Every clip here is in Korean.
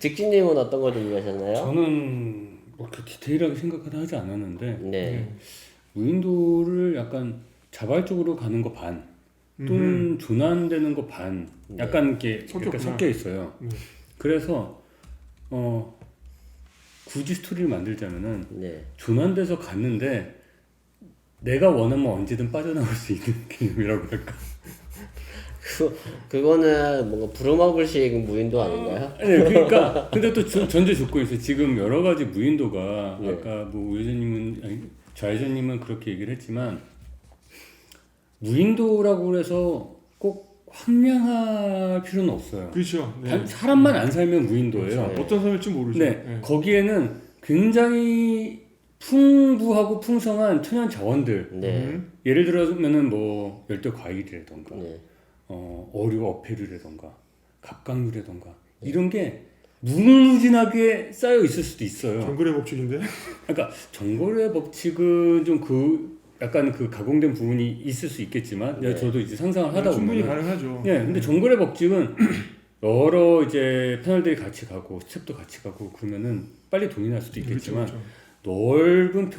직진님은 어떤 거 준비하셨나요? 저는 뭐 그렇게 디테일하게 생각은 하지 않았는데 네. 무인도를 약간 자발적으로 가는 거 반, 또는 조난되는 거 반, 약간 이렇게 섞였구나. 섞여 있어요. 그래서 굳이 스토리를 만들자면은 네. 조난돼서 갔는데 내가 원하면 언제든 빠져나올 수 있는 개념이라고 할까? 그거는 뭔가 부루마블식 무인도 아닌가요? 네, 그러니까 근데 또 전제 조건이 있어요. 지금 여러 가지 무인도가 네. 아까 뭐 우회전님은 아니 좌회전님은 그렇게 얘기를 했지만 무인도라고 해서 꼭 황량할 필요는 없어요. 그렇죠. 네. 단 사람만 안 살면 무인도예요. 그렇죠. 어떤 삶일지 모르죠. 네, 거기에는 굉장히 풍부하고 풍성한 천연 자원들. 네. 예를 들어서면은 뭐 열대 과일이라던가, 네. 어류 어패류라던가, 갑각류라던가 이런 게 무궁무진하게 쌓여 있을 수도 있어요. 정글의 법칙인데. 그러니까 정글의 법칙은 좀 약간 그 가공된 부분이 있을 수 있겠지만, 네. 저도 이제 상상을 하다 충분히 보면, 가능하죠. 근데 정글의 법칙은 여러 이제 패널들이 같이 가고 스텝도 같이 가고 그러면은 빨리 돈이 날 수도 있겠지만 그렇죠. 넓은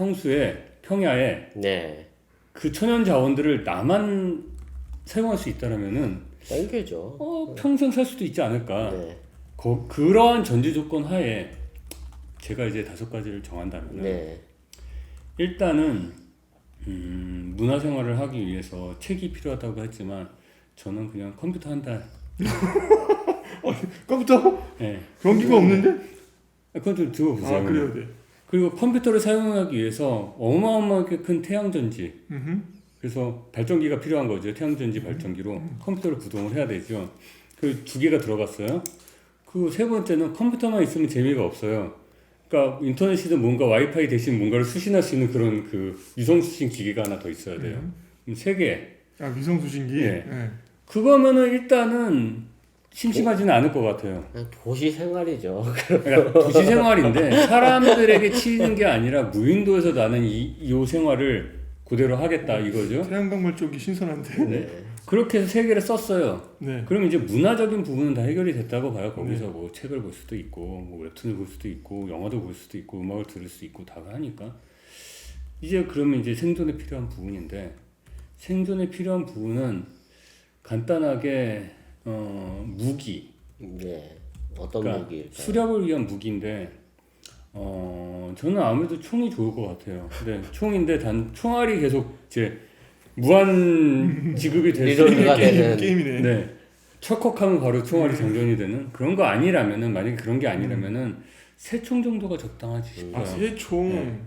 평야에 네. 그 천연 자원들을 나만 사용할 수 있다라면은 땡큐죠. 평생 살 수도 있지 않을까. 네. 그러한 전제 조건 하에 제가 이제 5가지를 정한다면은 네. 일단은 문화생활을 하기 위해서 책이 필요하다고 했지만 저는 그냥 컴퓨터 한 달. 컴퓨터? 네. 전기가 없는데? 그건 좀 들어보세요. 아, 그래요, 네. 그리고 컴퓨터를 사용하기 위해서 어마어마하게 큰 태양전지, 그래서 발전기가 필요한 거죠. 태양전지 발전기로 컴퓨터를 구동을 해야 되죠. 그 2개가 들어갔어요. 그 3번째는 컴퓨터만 있으면 재미가 없어요. 그러니까 인터넷이든 뭔가 와이파이 대신 뭔가를 수신할 수 있는 그런 그 유성 수신 기기가 하나 더 있어야 돼요. 3개. 아, 위성 수신기. 예. 네. 그거면은 일단은 심심하지는 않을 것 같아요. 그냥 도시 생활이죠. 그러니까 도시 생활인데 사람들에게 치이는 게 아니라 무인도에서 나는 이 생활을 그대로 하겠다 이거죠. 태양광물 쪽이 신선한데. 네. 그렇게 해서 3개를 썼어요. 네. 그럼 이제 문화적인 부분은 다 해결이 됐다고 봐요. 거기서 뭐 책을 볼 수도 있고, 뭐 웹툰을 볼 수도 있고, 영화도 볼 수도 있고, 음악을 들을 수 있고 다 하니까 이제 그러면 이제 생존에 필요한 부분인데 생존에 필요한 부분은 간단하게 무기. 네. 어떤 그러니까 무기일까요? 수렵을 위한 무기인데 저는 아무래도 총이 좋을 것 같아요. 근데 총인데 단 총알이 계속 이제 무한 지급이 될 수 있는 리로드가 되는. 게임이네. 네. 철컥하면 바로 총알이 장전이 되는 그런 거 아니라면은 만약에 그런 게 아니라면은 3총 정도가 적당하지 싶어요. 아, 새총. 네.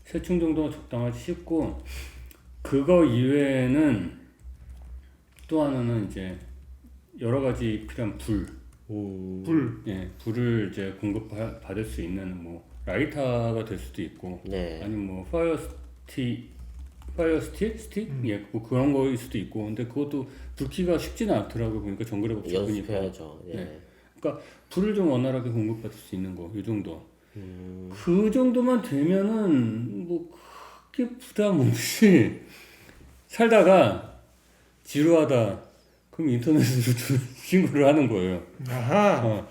3총 정도가 적당하지 싶고 그거 이외에는 또 하나는 이제 여러 가지 필요한 불. 불. 예, 불을 이제 공급받을 수 있는 뭐 라이터가 될 수도 있고, 네. 아니면 뭐 스틱? 예, 뭐 그런 거일 수도 있고, 근데 그것도 불키가 쉽지는 않더라고요. 보니까 정글의 법칙 보니까. 연습해야죠. 예. 네. 그러니까 불을 좀 원활하게 공급받을 수 있는 거, 이 정도. 그 정도만 되면은 뭐 크게 부담 없이 살다가 지루하다. 그럼 인터넷으로 신고를 하는 거예요. 아하.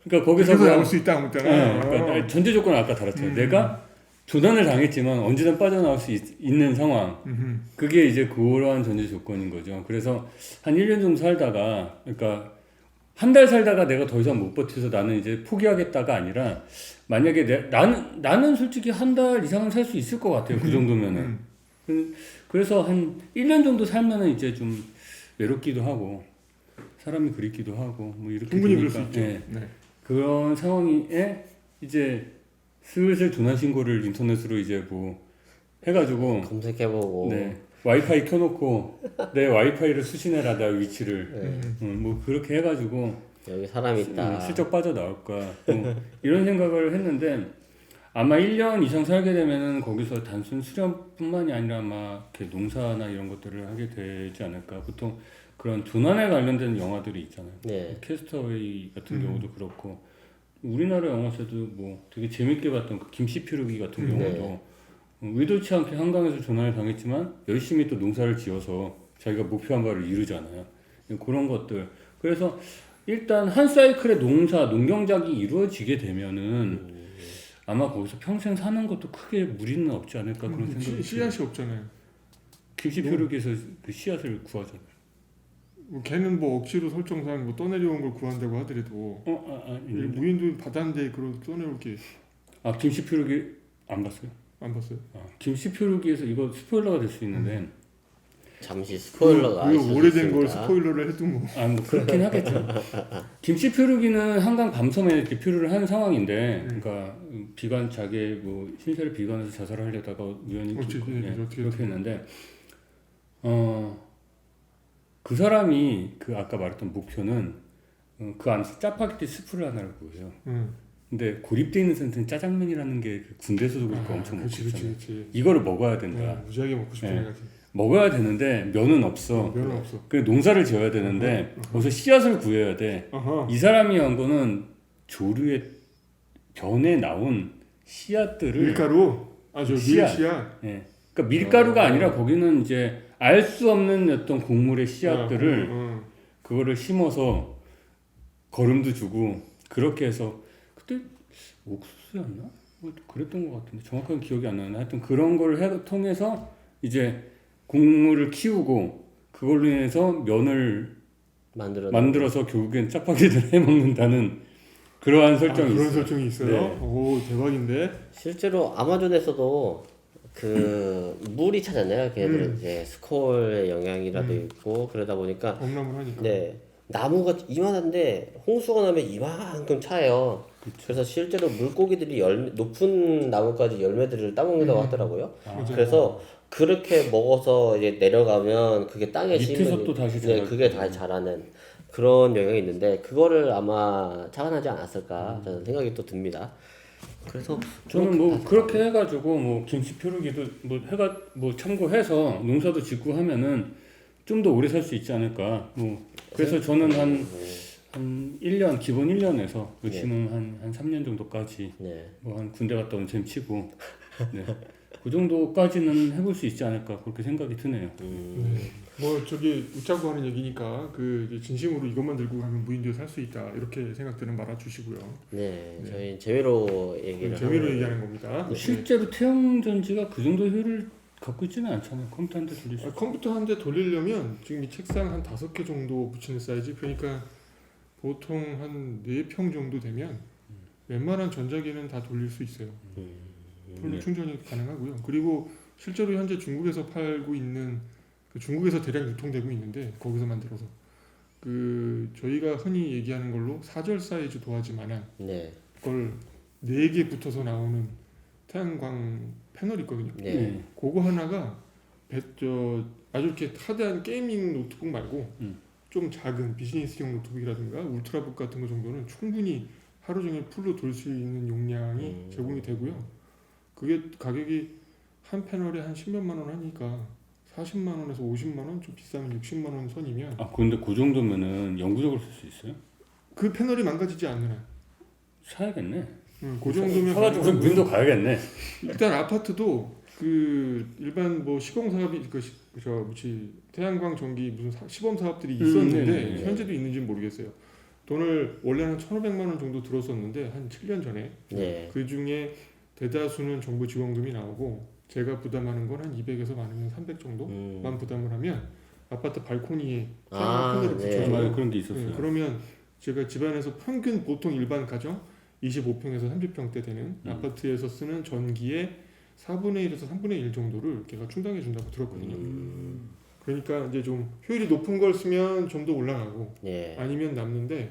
그러니까 거기서 그래서 그냥- 나올 수 있다 아무 때나. 그러니까 전제 조건은 아까 달았죠. 내가 조난을 당했지만 언제든 빠져나올 수 있는 상황. 그게 이제 그러한 전제 조건인 거죠. 그래서 한 1년 정도 살다가, 그러니까 한 달 살다가 내가 더 이상 못 버텨서 나는 이제 포기하겠다가 아니라 만약에 나는 솔직히 한 달 이상은 살 수 있을 것 같아요. 그 정도면은. 그래서 한 1년 정도 살면은 이제 좀 외롭기도 하고 사람이 그립기도 하고 뭐 이렇게 충분히 그럴 수 되니까, 있죠. 예. 네. 그런 상황에 이제 슬슬 조난 신고를 인터넷으로 이제 뭐 해가지고 검색해보고. 네 와이파이 켜놓고 내 와이파이를 수신해라 나 위치를 뭐 그렇게 해가지고 여기 사람 있다. 슬쩍 빠져나올까 뭐 이런 생각을 했는데 아마 1년 이상 살게 되면은 거기서 단순 수련뿐만이 아니라 아마 이렇게 농사나 이런 것들을 하게 되지 않을까. 보통 그런 조난에 관련된 영화들이 있잖아요. 네. 캐스터웨이 같은 경우도 그렇고 우리나라 영화에서도 뭐 되게 재밌게 봤던 그 김씨피루기 같은 경우도 의도치 않게 한강에서 조난을 당했지만 열심히 또 농사를 지어서 자기가 목표한 바를 이루잖아요. 그런 것들. 그래서 일단 한 사이클의 농경작이 이루어지게 되면은 아마 거기서 평생 사는 것도 크게 무리는 없지 않을까 그런 생각이 들어요. 씨앗이 없잖아요. 김씨 표류기에서 그 씨앗을 구하잖아요. 뭐 걔는 뭐 억지로 설정상 뭐 떠내려온 걸 구한다고 하더라도 무인도 바다인데 그런 떠내올 게 안 김씨 표류기 안 봤어요? 봤어요. 김씨 표류기에서 이거 스포일러가 될 수 있는데 잠시 스포일러가 그 있을 수 오래된 걸 있습니다. 스포일러를 해도 뭐 뭐 그렇긴 하겠죠. 김씨 표류기는 한강 밤섬에 이렇게 표류를 하는 상황인데, 그러니까 비관 자기 뭐 신세를 비관해서 자살을 하려다가 우연히 그렇게 했는데, 그 사람이 그 아까 말했던 목표는 그 안에서 짜파게티 스프를 하나를 구해요. 근데 고립돼 있는 상태는 짜장면이라는 게 군대에서도 그렇고 엄청 먹고 싶잖아요. 이거를 먹어야 된다. 무지하게 먹고 싶은 생각이. 먹어야 되는데 면은 없어. 면은 없어. 그 농사를 지어야 되는데 거기서 씨앗을 구해야 돼. 이 사람이 한 거는 조류의 변에 나온 씨앗들을 밀가루 아주 씨앗. 밀씨앗. 예. 그러니까 밀가루가 아니라 거기는 이제 알 수 없는 어떤 곡물의 씨앗들을 그거를 심어서 거름도 주고 그렇게 해서 그때 옥수수였나? 뭐 그랬던 것 같은데 정확하게 기억이 안 나는데 하여튼 그런 걸 통해서 이제 곡물을 키우고 그걸로 인해서 면을 만들어서 결국엔 짜파게티를 해 먹는다는 그러한 설정이 그런 있어요. 설정이 있어요. 네. 오 대박인데. 실제로 아마존에서도 그 물이 차잖아요. 걔네들은 이제 스콜의 영향이라도 있고 그러다 보니까 엄나물 하니까. 네 나무가 이만한데 홍수가 나면 이만큼 차요. 그래서 실제로 물고기들이 높은 나무까지 열매들을 따먹는다고 하더라고요. 그래서 그렇게 먹어서 이제 내려가면 그게 땅에 밑에서 씌면 또 다시 네, 그게 다시 자라는 그런 영향이 있는데 그거를 아마 착안하지 않았을까 저는 생각이 또 듭니다. 그래서 저는 뭐 그렇게 해가지고 뭐 김치 표류기도 뭐 해가 뭐 참고해서 농사도 짓고 하면은 좀 더 오래 살 수 있지 않을까. 뭐 그래서 저는 한 1년 기본 1년에서 요즘은 한 3년 정도까지 뭐 한 군대 갔다 온 셈 치고 그 정도까지는 해볼 수 있지 않을까 그렇게 생각이 드네요. 뭐 저기 웃자고 하는 얘기니까 그 진심으로 이것만 들고 가면 무인도에 살 수 있다 이렇게 생각들은 말아주시고요. 네, 저희 재미로 얘기를 재미로 얘기하는 겁니다. 실제로 태양 전지가 그 정도 효율을 갖고 있지는 않잖아요. 컴퓨터 한 대 돌릴 수. 컴퓨터 한 대 돌리려면 지금 이 책상 한 5개 정도 붙이는 사이즈. 그러니까 보통 한 4평 정도 되면 웬만한 전자기는 다 돌릴 수 있어요. 풀로 충전이 가능하고요. 그리고 실제로 현재 중국에서 팔고 있는 중국에서 대량 유통되고 있는데 거기서 만들어서 저희가 흔히 얘기하는 걸로 사절 사이즈 도화지만한 그걸 4개 붙어서 나오는 태양광 패널이 있거든요. 그거 하나가 아주 이렇게 하드한 게이밍 노트북 말고 좀 작은 비즈니스용 노트북이라든가 울트라북 같은 거 정도는 충분히 하루 종일 풀로 돌 수 있는 용량이 제공이 되고요. 그게 가격이 한 패널에 한 10몇만 원 하니까 40만 원에서 50만 원, 좀 비싸면 60만 원 선이면. 근데 그 정도면은 영구적으로 쓸 수 있어요? 그 패널이 망가지지 않는 한. 사야겠네. 그 정도면 사가지고 무인도 가야겠네. 일단 아파트도 일반 뭐 시공 사업이 태양광 전기 무슨 시범 사업들이 있었는데 현재도 있는지는 모르겠어요. 돈을 원래는 1,500만 원 정도 들었었는데 한 7년 전에 그 중에 대다수는 정부 지원금이 나오고 제가 부담하는 건 한 200에서 많으면 300 정도만 부담을 하면 아파트 발코니에 태양광 패널을 붙여줘요. 그런 게 있었어요. 그러면 제가 집안에서 평균 보통 일반 가정 25평에서 30평대 되는 아파트에서 쓰는 전기의 4분의 1에서 3분의 1 정도를 걔가 충당해 준다고 들었거든요. 그러니까 이제 좀 효율이 높은 걸 쓰면 좀 더 올라가고 아니면 남는데.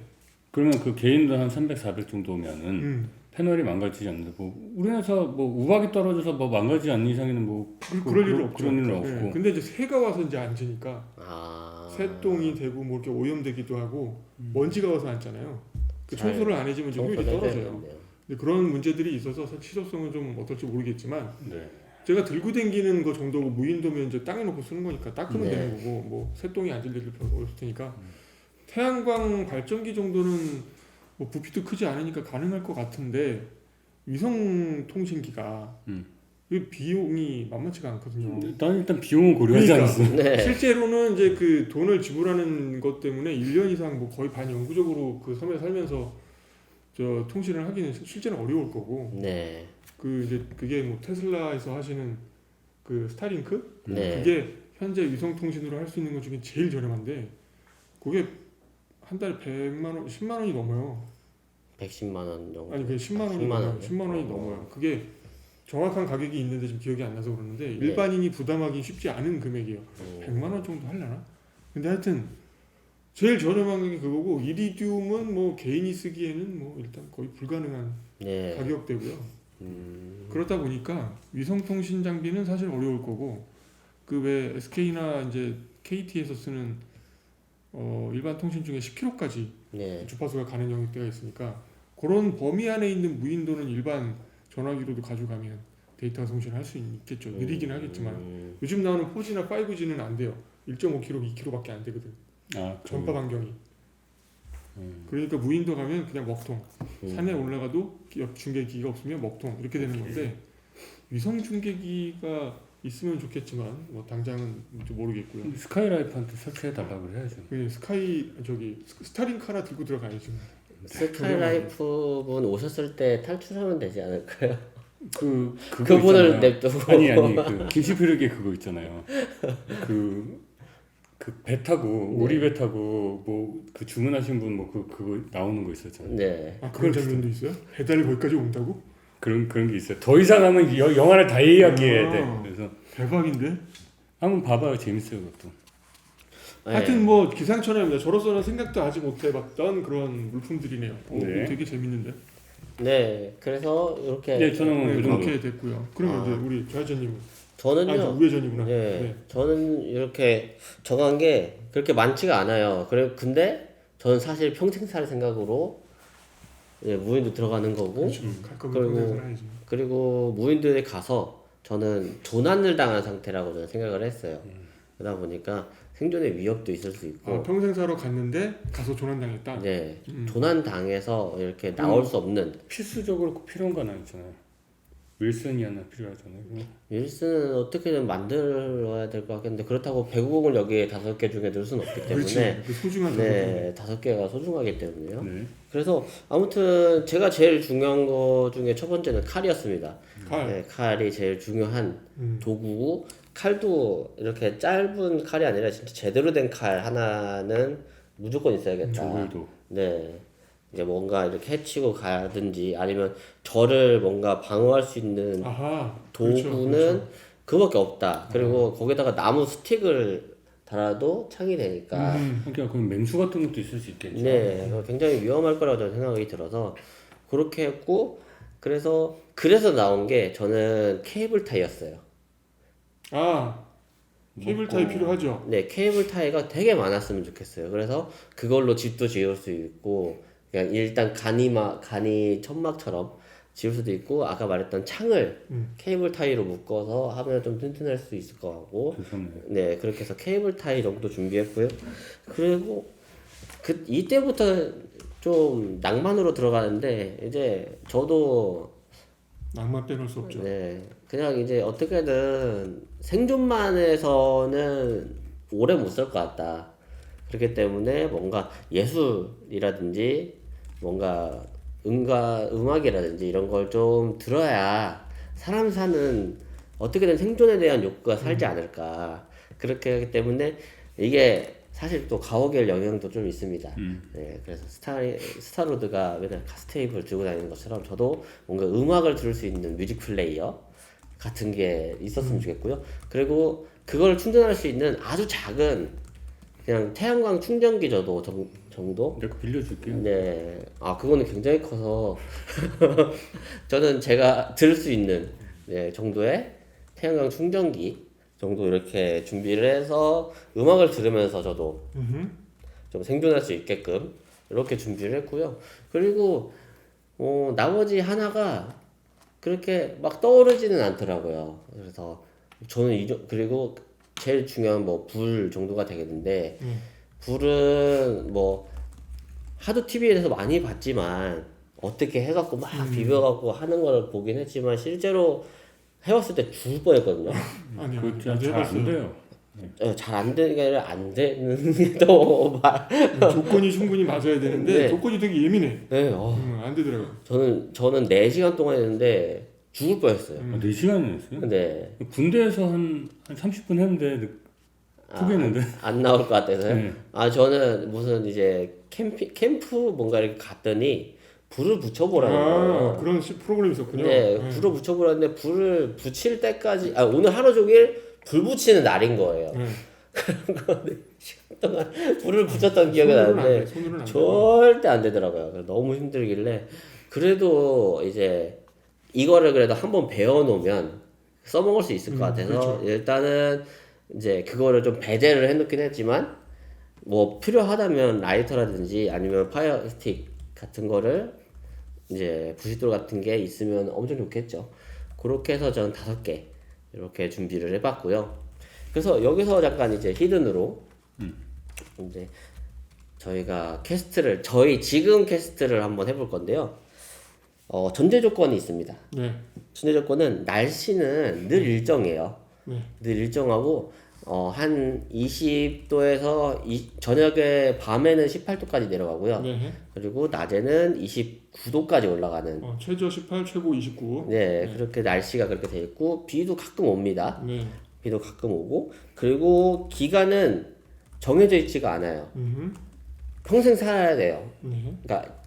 그러면 그 개인도 한 300, 400 정도면은 패널이 망가지지 않는데 뭐 우리나라에서 뭐 우박이 떨어져서 뭐 망가지지 않는 이상에는 뭐 그럴 일은 없죠. 그런 일은 없고. 근데 이제 새가 와서 이제 앉으니까 새똥이 되고 뭐 이렇게 오염되기도 하고 먼지가 와서 앉잖아요. 그 청소를 안 해주면 좀 효율이 떨어져요. 근데 그런 문제들이 있어서 실효성은 좀 어떨지 모르겠지만 제가 들고 다니는 거 정도고 무인도면 이제 땅에 놓고 쓰는 거니까 닦으면 되는 거고 뭐 새똥이 앉을 일이 별로 없을 테니까 태양광 발전기 정도는 뭐 부피도 크지 않으니까 가능할 것 같은데 위성 통신기가 이 비용이 만만치가 않거든요. 난 일단 비용은 고려하지 그러니까. 않았어. 네. 실제로는 이제 그 돈을 지불하는 것 때문에 1년 이상 뭐 거의 반영구적으로 그 섬에 살면서 저 통신을 하기는 실제는 어려울 거고 네. 그 이제 그게 뭐 테슬라에서 하시는 그 스타링크 네. 그게 현재 위성 통신으로 할 수 있는 것 중에 제일 저렴한데 그게 한 달에 100만 원, 10만 원이 넘어요. 110만 원 정도. 아니 그게 10만 원이 10만 넘어요. 원이요? 10만 원이 넘어요. 그게 정확한 가격이 있는데 지금 기억이 안 나서 그러는데 네. 일반인이 부담하기 쉽지 않은 금액이에요. 100만 원 정도 하려나? 근데 하여튼 제일 저렴한 게 그거고 이리듐은 뭐 개인이 쓰기에는 뭐 일단 거의 불가능한 네. 가격대고요. 그렇다 보니까 위성 통신 장비는 사실 어려울 거고 그 왜 SK나 이제 KT에서 쓰는 일반 통신 중에 10km까지 네. 주파수가 가는 영역대가 있으니까 그런 범위 안에 있는 무인도는 일반 전화기로도 가져가면 데이터 송신을 할 수 있겠죠. 느리긴 하겠지만 요즘 나오는 4G나 5G는 안 돼요. 1.5km, 2km밖에 안 되거든. 아, 전파 반경이. 그러니까 무인도 가면 그냥 먹통. 산에 올라가도 중계기가 없으면 먹통 이렇게 되는 건데 위성 중계기가 있으면 좋겠지만 뭐 당장은 좀 모르겠고요. 스카이라이프한테 설치해 달라고 그래야죠. 그 스타링크 하나 들고 들어가야죠. 스카이라이프 분 오셨을 때 탈출하면 되지 않을까요? 그거 그분을 있잖아요. 냅두고. 아니 그 김시필에게 그거 있잖아요. 그 배 타고 네. 오리배 타고 뭐 그 주문하신 분 뭐 그거 나오는 거 있었잖아요. 네. 아 그런 장면도 있어요? 배달이 거기까지 온다고? 그런 게 있어요. 더 이상 하면 영화를 다 이야기해야 돼. 아. 그래서 대박인데? 한번 봐봐요. 재밌어요, 그것도. 네. 하여튼 뭐 기상천외합니다. 저로서는 생각도 하지 못해봤던 그런 물품들이네요. 네. 되게 재밌는데. 네. 그래서 이렇게 네, 저는 네, 그 정도. 그렇게 됐고요. 그러면 아. 이제 우리 좌전님은 저는요. 우회전이구나. 네. 저는 이렇게 정한 게 그렇게 많지가 않아요. 근데 저는 사실 평생 살 생각으로 무인도 들어가는 거고 그렇죠. 갈 거면 그리고- 평생 살아야지. 그리고 무인도에 가서 저는 조난을 당한 상태라고 저는 생각을 했어요. 그러다 보니까 생존의 위협도 있을 수 있고 아, 평생 사러 갔는데 가서 조난당했다. 네, 음. 조난 당해서 이렇게 나올 수 없는 필수적으로 꼭 필요한 건 아니잖아요. 윌슨이 하나 필요하잖아요. 윌슨은 어떻게든 만들어야 될 것 같겠는데 그렇다고 배구공을 여기에 5개 중에 넣을 수는 없기 그렇지. 때문에 그 소중한 네. 네, 5개가 소중하기 때문에요. 네. 그래서 아무튼 제가 제일 중요한 거 중에 첫 번째는 칼이었습니다. 칼. 네, 칼이 제일 중요한 음. 도구고 칼도 이렇게 짧은 칼이 아니라 진짜 제대로 된 칼 하나는 무조건 있어야겠다. 조글도. 네. 이제 뭔가 이렇게 해치고 가든지 아니면 저를 뭔가 방어할 수 있는 아하. 도구는 그렇죠. 그거밖에 없다. 그리고 거기다가 나무 스틱을 달아도 창이 되니까 그러니까 그럼 맹수 같은 것도 있을 수 있겠죠. 네, 굉장히 위험할 거라고 저는 생각이 들어서 그렇게 했고 그래서 나온 게 저는 케이블 타이였어요. 아 케이블 타이 필요하죠. 네, 케이블 타이가 되게 많았으면 좋겠어요. 그래서 그걸로 집도 지을 수 있고 그냥 일단 간이 천막처럼 지을 수도 있고 아까 말했던 창을 케이블 타이로 묶어서 하면 좀 튼튼할 수 있을 것 같고 좋네요. 네, 그렇게 해서 케이블 타이 정도 준비했고요. 그리고 이때부터 좀 낭만으로 들어가는데 이제 저도 낭만 빼놓을 수 없죠. 네, 그냥 이제 어떻게든 생존만 해서는 오래 못 살 것 같다. 그렇기 때문에 뭔가 예술이라든지 뭔가 음악이라든지 이런 걸 좀 들어야 사람 사는 어떻게든 생존에 대한 욕구가 살지 않을까. 그렇게 하기 때문에 이게 사실 또 가오갤 영향도 좀 있습니다. 네, 그래서 스타로드가 맨날 카스테이프를 들고 다니는 것처럼 저도 뭔가 음악을 들을 수 있는 뮤직 플레이어 같은 게 있었으면 좋겠고요. 그리고 그걸 충전할 수 있는 아주 작은 그냥 태양광 충전기 정도? 내가 빌려줄게요. 네, 그거는 굉장히 커서 저는 제가 들을 수 있는 정도의 태양광 충전기 정도 이렇게 준비를 해서 음악을 들으면서 저도 좀 생존할 수 있게끔 이렇게 준비를 했고요. 그리고 나머지 하나가 그렇게 막 떠오르지는 않더라고요. 그래서 저는 그리고 제일 중요한 뭐 불 정도가 되겠는데 불은 뭐 하도 TV에서 많이 봤지만 어떻게 해갖고 막 비벼갖고 하는 걸 보긴 했지만 실제로 해왔을 때 죽을 뻔했거든요. 아니요. 그거 나도 잘안 해봤어요. 돼요. 잘 안 되는 게 아니라 안 되는 게더 말. 조건이 충분히 맞아야 되는데 네. 조건이 되게 예민해. 네, 안 되더라고요. 저는 4시간 동안 했는데 죽을 뻔했어요. 4시간이었어요? 근데 군대에서 한 30분 했는데 포기했는데. 안 나올 것 같아서요. 네. 저는 무슨 이제 캠프 뭔가 이렇게 갔더니 불을 붙여보라는 거예요. 그런 프로그램이 있었군요. 네, 불을 붙여보라는데 불을 붙일 때까지 오늘 하루 종일 불 붙이는 날인 거예요. 네. 그래서 4시간 동안 불을 붙였던 기억이 나는데 손으로는 안 돼. 절대 안 되더라고요. 그래서 너무 힘들길래 그래도 이제 이거를 그래도 한번 배워놓으면 써먹을 수 있을 것 같아서 그렇죠. 일단은 이제 그거를 좀 배제를 해놓긴 했지만 뭐 필요하다면 라이터라든지 아니면 파이어 스틱 같은 거를 이제 부싯돌 같은 게 있으면 엄청 좋겠죠. 그렇게 해서 저는 5개 이렇게 준비를 해봤고요. 그래서 여기서 잠깐 이제 히든으로 이제 저희가 저희 지금 캐스트를 한번 해볼 건데요. 전제 조건이 있습니다. 네. 전제 조건은 날씨는 늘 일정해요. 네. 늘 일정하고 한 20도에서 저녁에 밤에는 18도까지 내려가고요. 네. 그리고 낮에는 29도까지 올라가는 최저 18, 최고 29. 네, 그렇게 날씨가 그렇게 돼 있고 비도 가끔 옵니다. 네. 비도 가끔 오고 그리고 기간은 정해져 있지가 않아요. 평생 살아야 돼요. 네. 그러니까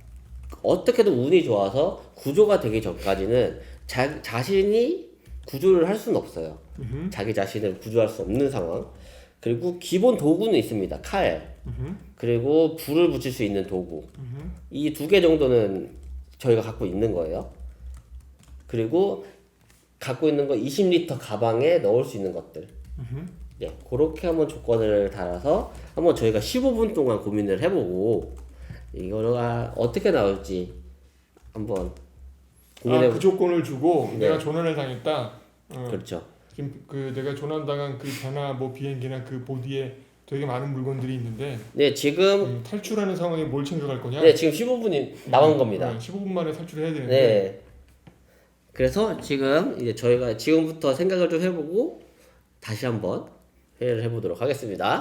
어떻게든 운이 좋아서 구조가 되기 전까지는 자신이 구조를 할 수는 없어요. 자기 자신을 구조할 수 없는 상황. 그리고 기본 도구는 있습니다. 칼. 그리고 불을 붙일 수 있는 도구. 이 2개 정도는 저희가 갖고 있는 거예요. 그리고 갖고 있는 거 20리터 가방에 넣을 수 있는 것들. 네, 그렇게 한번 조건을 달아서 한번 저희가 15분 동안 고민을 해보고 이거가 어떻게 나올지 한번 그 조건을 주고 네. 내가 조난을 당했다. 그렇죠. 지금 그 내가 조난당한 그 배나 뭐 비행기나 그 보디에 되게 많은 물건들이 있는데 네, 지금 탈출하는 상황에 뭘 챙겨갈 거냐? 네, 지금 15분이 남은 겁니다. 15분 만에 탈출해야 되는데. 네. 그래서 지금 이제 저희가 지금부터 생각을 좀 해보고 다시 한번 회의를 해보도록 하겠습니다.